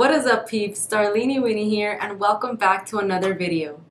What is up, peeps? Starlini Winnie here, and welcome back to another video.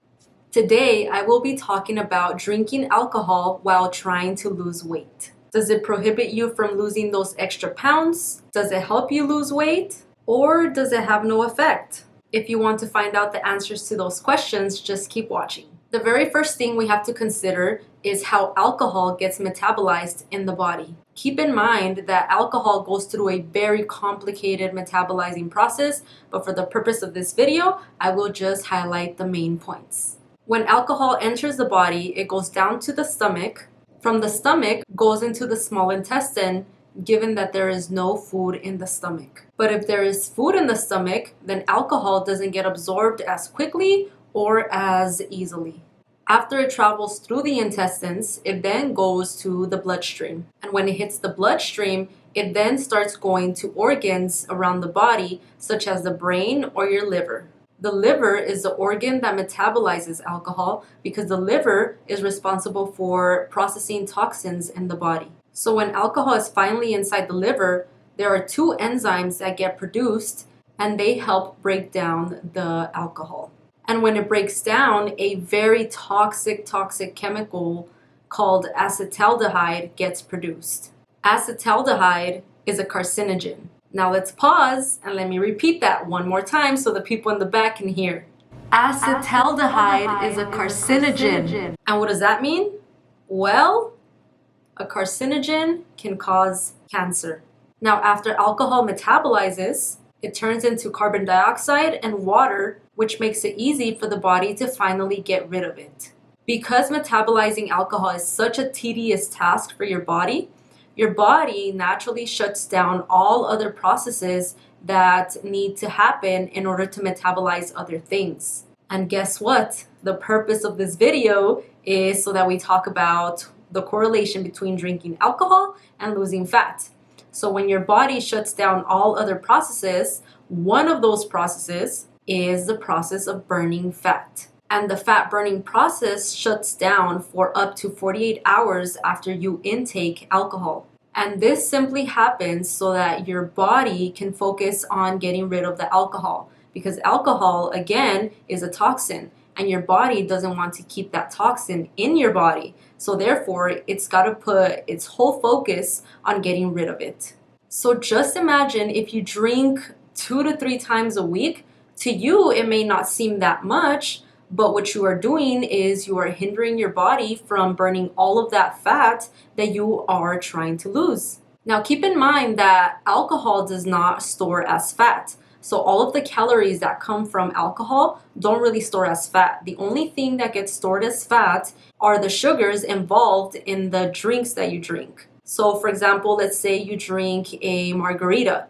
Today, I will be talking about drinking alcohol while trying to lose weight. Does it prohibit you from losing those extra pounds? Does it help you lose weight? Or does it have no effect? If you want to find out the answers to those questions, just keep watching. The very first thing we have to consider is how alcohol gets metabolized in the body. Keep in mind that alcohol goes through a very complicated metabolizing process, but for the purpose of this video, I will just highlight the main points. When alcohol enters the body, it goes down to the stomach. From the stomach, goes into the small intestine, given that there is no food in the stomach. But if there is food in the stomach, then alcohol doesn't get absorbed as quickly or as easily. After it travels through the intestines, it then goes to the bloodstream. And when it hits the bloodstream, it then starts going to organs around the body, such as the brain or your liver. The liver is the organ that metabolizes alcohol because the liver is responsible for processing toxins in the body. So when alcohol is finally inside the liver, there are two enzymes that get produced and they help break down the alcohol. And when it breaks down, a very toxic chemical called acetaldehyde gets produced. Acetaldehyde is a carcinogen. Now let's pause and let me repeat that one more time so the people in the back can hear. Acetaldehyde is a carcinogen. And what does that mean? Well, a carcinogen can cause cancer. Now, after alcohol metabolizes, it turns into carbon dioxide and water, which makes it easy for the body to finally get rid of it. Because metabolizing alcohol is such a tedious task for your body naturally shuts down all other processes that need to happen in order to metabolize other things. And guess what? The purpose of this video is so that we talk about the correlation between drinking alcohol and losing fat. So when your body shuts down all other processes, one of those processes is the process of burning fat. And the fat burning process shuts down for up to 48 hours after you intake alcohol. And this simply happens so that your body can focus on getting rid of the alcohol. Because alcohol, again, is a toxin. And your body doesn't want to keep that toxin in your body. So therefore, it's got to put its whole focus on getting rid of it. So just imagine if you drink 2 to 3 times a week. To you, it may not seem that much, but what you are doing is you are hindering your body from burning all of that fat that you are trying to lose. Now, keep in mind that alcohol does not store as fat. So all of the calories that come from alcohol don't really store as fat. The only thing that gets stored as fat are the sugars involved in the drinks that you drink. So for example, let's say you drink a margarita.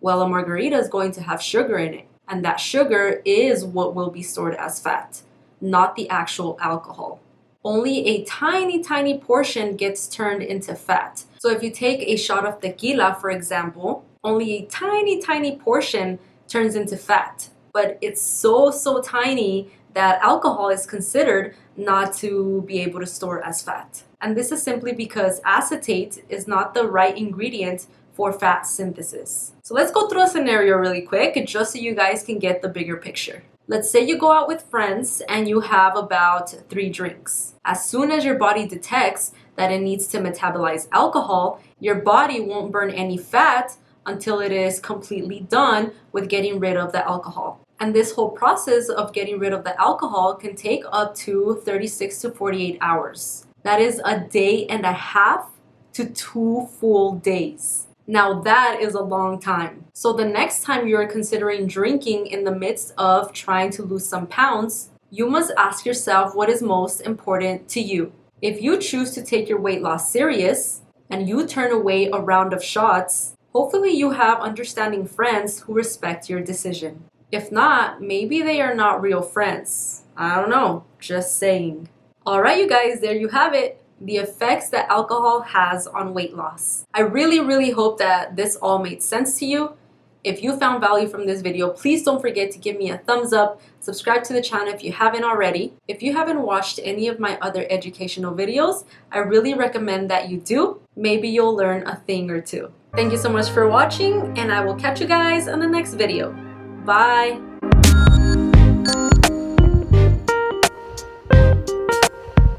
Well, a margarita is going to have sugar in it. And that sugar is what will be stored as fat, not the actual alcohol. Only a tiny portion gets turned into fat. So if you take a shot of tequila, for example, only a tiny portion turns into fat. But it's so tiny that alcohol is considered not to be able to store as fat. And this is simply because acetate is not the right ingredient for fat synthesis. So let's go through a scenario really quick just so you guys can get the bigger picture. Let's say you go out with friends and you have about 3 drinks. As soon as your body detects that it needs to metabolize alcohol, your body won't burn any fat until it is completely done with getting rid of the alcohol. And this whole process of getting rid of the alcohol can take up to 36 to 48 hours. That is a day and a half to 2 full days. Now that is a long time. So the next time you're considering drinking in the midst of trying to lose some pounds, you must ask yourself what is most important to you. If you choose to take your weight loss serious and you turn away a round of shots, hopefully you have understanding friends who respect your decision. If not, maybe they are not real friends. I don't know, just saying. All right, you guys, there you have it. The effects that alcohol has on weight loss. I really hope that this all made sense to you. If you found value from this video, please don't forget to give me a thumbs up, subscribe to the channel if you haven't already. If you haven't watched any of my other educational videos, I really recommend that you do. Maybe you'll learn a thing or two. Thank you so much for watching, and I will catch you guys in the next video. Bye.